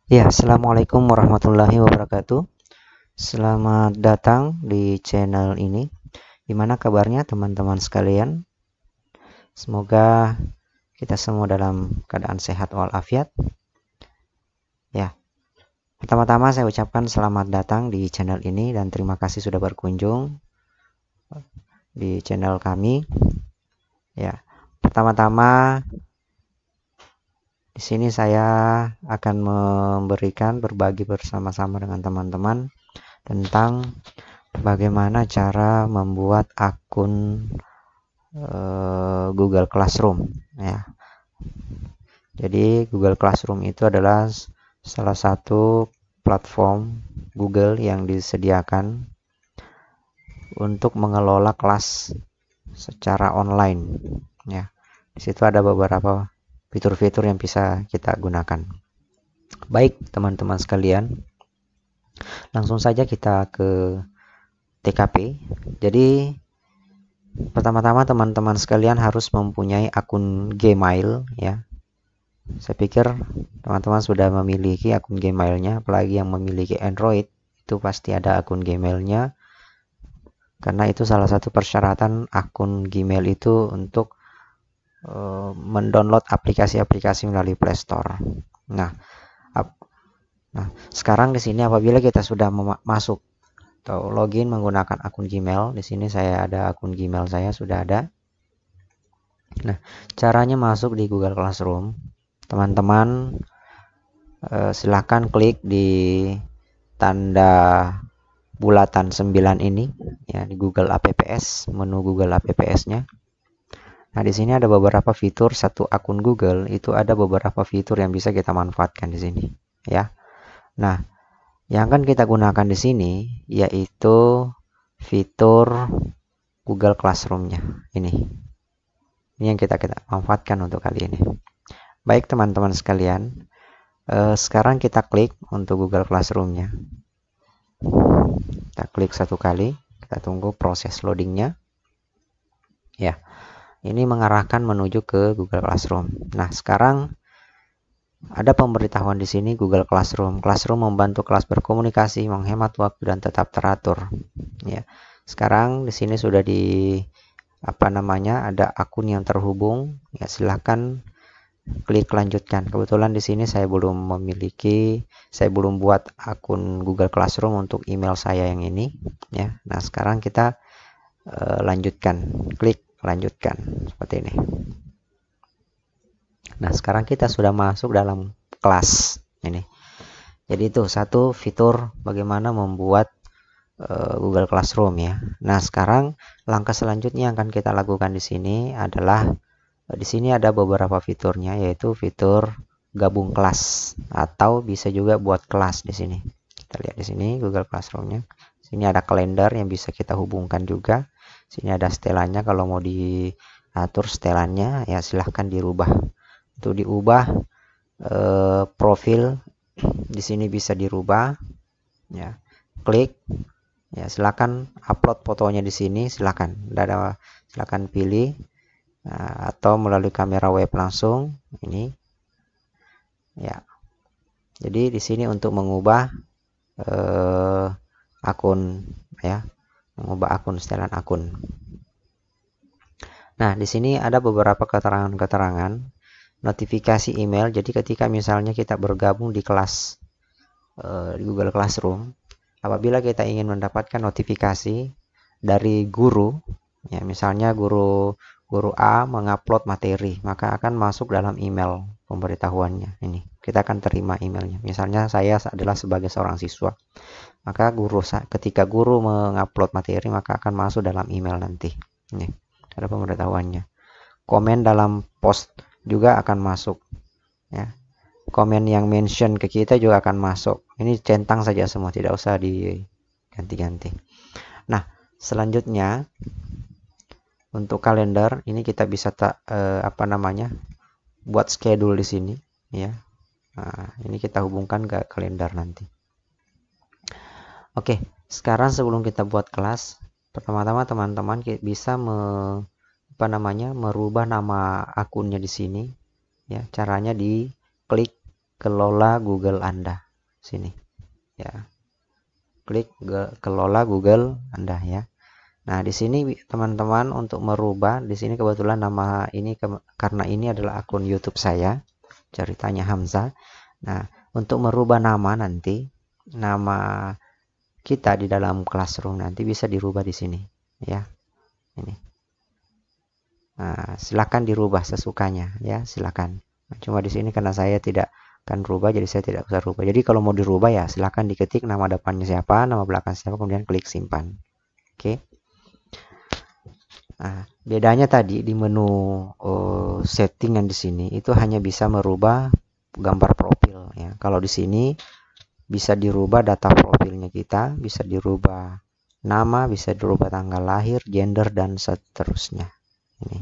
Ya, assalamualaikum warahmatullahi wabarakatuh. Selamat datang di channel ini. Gimana kabarnya teman-teman sekalian? Semoga kita semua dalam keadaan sehat walafiat. Ya, pertama-tama saya ucapkan selamat datang di channel ini dan terima kasih sudah berkunjung di channel kami. Ya, pertama-tama di sini saya akan berbagi bersama-sama dengan teman-teman tentang bagaimana cara membuat akun Google Classroom ya. Jadi Google Classroom itu adalah salah satu platform Google yang disediakan untuk mengelola kelas secara online ya. Di situ ada beberapa fitur-fitur yang bisa kita gunakan. Baik, teman-teman sekalian, langsung saja kita ke TKP. Jadi pertama-tama teman-teman sekalian harus mempunyai akun Gmail ya. Saya pikir teman-teman sudah memiliki akun Gmailnya, apalagi yang memiliki Android itu pasti ada akun Gmailnya, karena itu salah satu persyaratan akun Gmail itu untuk mendownload aplikasi-aplikasi melalui Play Store. Nah, sekarang di sini apabila kita sudah masuk atau login menggunakan akun Gmail, di sini saya ada akun Gmail, saya sudah ada. Nah, caranya masuk di Google Classroom, teman-teman silahkan klik di tanda bulatan 9 ini ya, di Google Apps, menu Google Apps-nya. Nah, di sini ada beberapa fitur. Satu akun Google itu ada beberapa fitur yang bisa kita manfaatkan di sini ya. Nah, yang akan kita gunakan di sini yaitu fitur Google Classroom-nya ini. Ini yang kita manfaatkan untuk kali ini. Baik teman-teman sekalian, sekarang kita klik untuk Google Classroom-nya. Kita klik satu kali, kita tunggu proses loadingnya. Ya, ini mengarahkan menuju ke Google Classroom. Nah, sekarang ada pemberitahuan di sini Google Classroom. Classroom membantu kelas berkomunikasi, menghemat waktu dan tetap teratur. Ya, sekarang di sini sudah ada akun yang terhubung. Ya, silahkan klik lanjutkan. Kebetulan di sini saya belum buat akun Google Classroom untuk email saya yang ini ya. Nah, sekarang kita lanjutkan, klik lanjutkan seperti ini. Nah, sekarang kita sudah masuk dalam kelas ini. Jadi itu satu fitur bagaimana membuat Google Classroom ya. Nah, sekarang langkah selanjutnya yang akan kita lakukan di sini adalah di sini ada beberapa fiturnya, yaitu fitur gabung kelas atau bisa juga buat kelas di sini. Kita lihat di sini Google Classroom-nya. Sini ada kalender yang bisa kita hubungkan juga. Sini ada setelannya, kalau mau diatur setelannya ya silahkan dirubah. Untuk diubah profil di sini bisa dirubah ya. Klik ya, silakan upload fotonya di sini, silakan pilih. Nah, atau melalui kamera web langsung ini ya. Jadi di sini untuk mengubah akun ya, mengubah akun, setelan akun. Nah, di sini ada beberapa keterangan notifikasi email. Jadi ketika misalnya kita bergabung di kelas di Google Classroom, apabila kita ingin mendapatkan notifikasi dari guru ya, misalnya guru A mengupload materi, maka akan masuk dalam email pemberitahuannya. Ini kita akan terima emailnya. Misalnya saya adalah sebagai seorang siswa, maka ketika guru mengupload materi, maka akan masuk dalam email nanti. Ini ada pemberitahuannya. Komen dalam post juga akan masuk ya. Komen yang mention ke kita juga akan masuk. Ini centang saja semua, tidak usah diganti-ganti. Nah, selanjutnya untuk kalender ini kita bisa buat schedule di sini ya. Nah, ini kita hubungkan ke kalender nanti. Oke, sekarang sebelum kita buat kelas, pertama-tama teman-teman bisa merubah nama akunnya di sini ya. Caranya diklik kelola Google Anda. Sini ya. Klik kelola Google Anda ya. Nah, di sini teman-teman untuk merubah, di sini kebetulan nama ini karena ini adalah akun YouTube saya, Ceritanya Hamzah. Nah, untuk merubah nama nanti, nama kita di dalam Classroom nanti bisa dirubah di sini ya. Ini. Nah, silakan dirubah sesukanya ya, silakan. Nah, cuma di sini karena saya tidak akan rubah, jadi saya tidak usah rubah. Jadi kalau mau dirubah ya silakan diketik nama depannya siapa, nama belakang siapa, kemudian klik simpan. Oke. Nah, bedanya tadi di menu setting yang di sini itu hanya bisa merubah gambar profil ya. Kalau di sini bisa dirubah data profilnya kita, bisa dirubah nama, bisa dirubah tanggal lahir, gender dan seterusnya. Ini.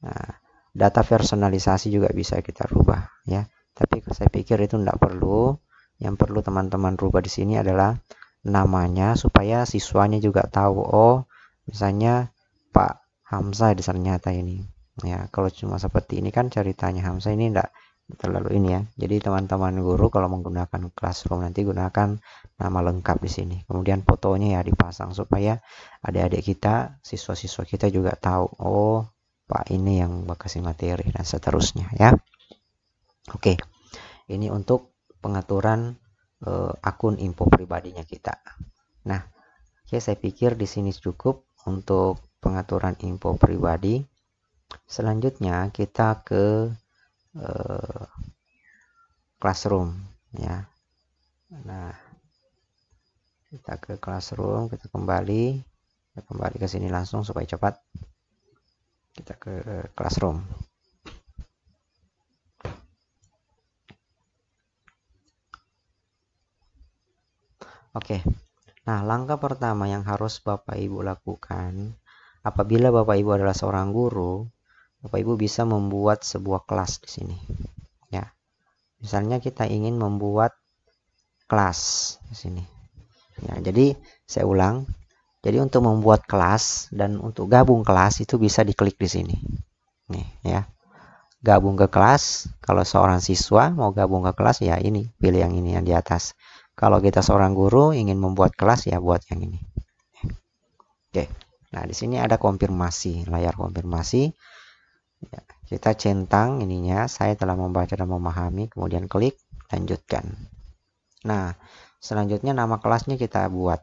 Nah, data personalisasi juga bisa kita rubah ya. Tapi saya pikir itu tidak perlu. Yang perlu teman-teman rubah di sini adalah namanya supaya siswanya juga tahu, oh misalnya Pak Hamzah ternyata ini ya. Kalau cuma seperti ini kan Ceritanya Hamzah, ini enggak terlalu ini ya. Jadi teman-teman guru kalau menggunakan Classroom nanti gunakan nama lengkap di sini, kemudian fotonya ya dipasang supaya adik-adik kita, siswa-siswa kita juga tahu, oh Pak ini yang kasih materi dan seterusnya ya. Oke, ini untuk pengaturan akun info pribadinya kita. Nah, oke, saya pikir di sini cukup untuk pengaturan info pribadi. Selanjutnya kita ke Classroom ya. Nah, kita ke Classroom, kita kembali ke sini langsung supaya cepat. Kita ke Classroom. Oke. Nah, langkah pertama yang harus Bapak Ibu lakukan apabila Bapak Ibu adalah seorang guru, Bapak Ibu bisa membuat sebuah kelas di sini. Ya. Misalnya kita ingin membuat kelas di sini. Ya, jadi saya ulang. Jadi untuk membuat kelas dan untuk gabung kelas itu bisa diklik di sini. Nih, ya. Gabung ke kelas, kalau seorang siswa mau gabung ke kelas ya ini, pilih yang ini yang di atas. Kalau kita seorang guru ingin membuat kelas ya buat yang ini. Oke. Nah, di sini ada konfirmasi, layar konfirmasi. Ya, kita centang ininya, saya telah membaca dan memahami, kemudian klik lanjutkan. Nah, selanjutnya nama kelasnya kita buat.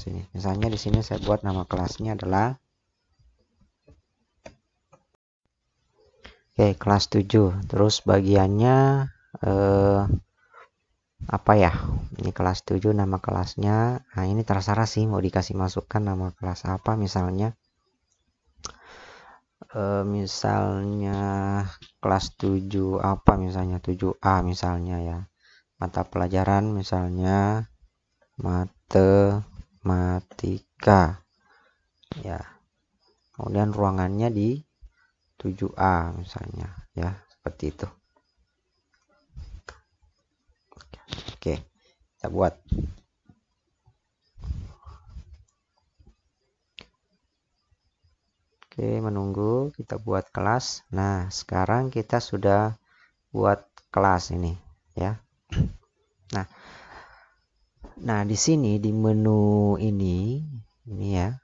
Sini. Misalnya di sini saya buat nama kelasnya adalah kelas 7. Terus bagiannya apa ya? Ini kelas 7 nama kelasnya. Nah, ini terserah sih mau dikasih masukkan nama kelas apa misalnya. Misalnya kelas 7 apa misalnya 7A misalnya ya. Mata pelajaran misalnya matematika. Ya. Kemudian ruangannya di 7A misalnya ya, seperti itu. Oke, kita buat. Oke, menunggu kita buat kelas. Nah, sekarang kita sudah buat kelas ini ya. Nah, di sini di menu ini ya.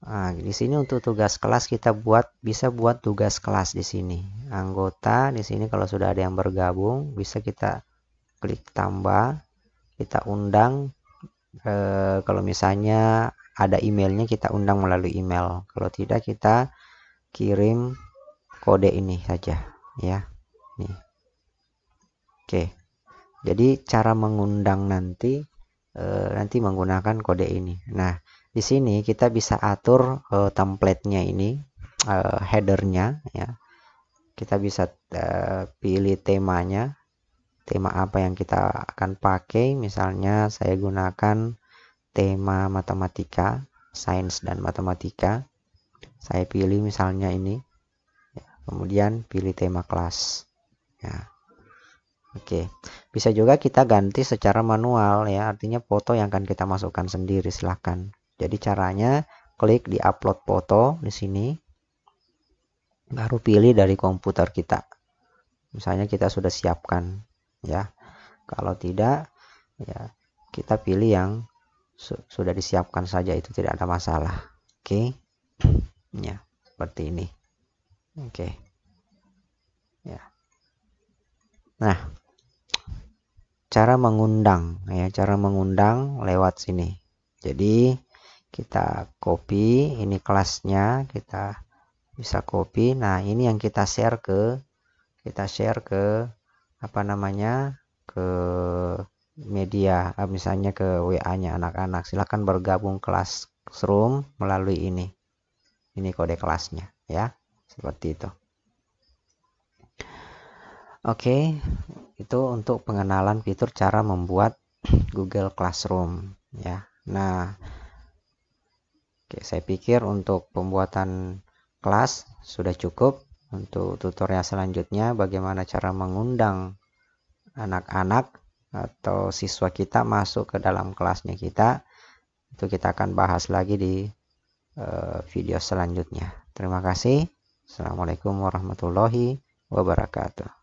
Nah, di sini untuk tugas kelas kita bisa buat tugas kelas di sini. Anggota di sini kalau sudah ada yang bergabung bisa kita klik tambah, kita undang. Kalau misalnya ada emailnya kita undang melalui email. Kalau tidak kita kirim kode ini saja ya. Nih. Oke. Jadi cara mengundang nanti menggunakan kode ini. Nah, di sini kita bisa atur template-nya ini, headernya ya. Kita bisa pilih temanya. Tema apa yang kita akan pakai, misalnya saya gunakan tema matematika, sains dan matematika. Saya pilih misalnya ini ya, kemudian pilih tema kelas ya. Oke, bisa juga kita ganti secara manual ya, artinya foto yang akan kita masukkan sendiri, silahkan. Jadi caranya klik di upload foto di sini, baru pilih dari komputer kita. Misalnya kita sudah siapkan ya. Kalau tidak, ya kita pilih yang sudah disiapkan saja, itu tidak ada masalah. Oke. Ya, seperti ini. Oke. Ya. Nah, cara mengundang ya, cara mengundang lewat sini. Jadi kita copy ini kelasnya, kita bisa copy. Nah, ini yang kita share ke apa namanya, ke media, misalnya ke WA-nya anak-anak. Silahkan bergabung Classroom melalui ini kode kelasnya ya, seperti itu. Oke, itu untuk pengenalan fitur cara membuat Google Classroom ya. Nah, oke, saya pikir untuk pembuatan kelas sudah cukup. Untuk tutorial selanjutnya bagaimana cara mengundang anak-anak atau siswa kita masuk ke dalam kelasnya kita, itu kita akan bahas lagi di video selanjutnya. Terima kasih. Assalamualaikum warahmatullahi wabarakatuh.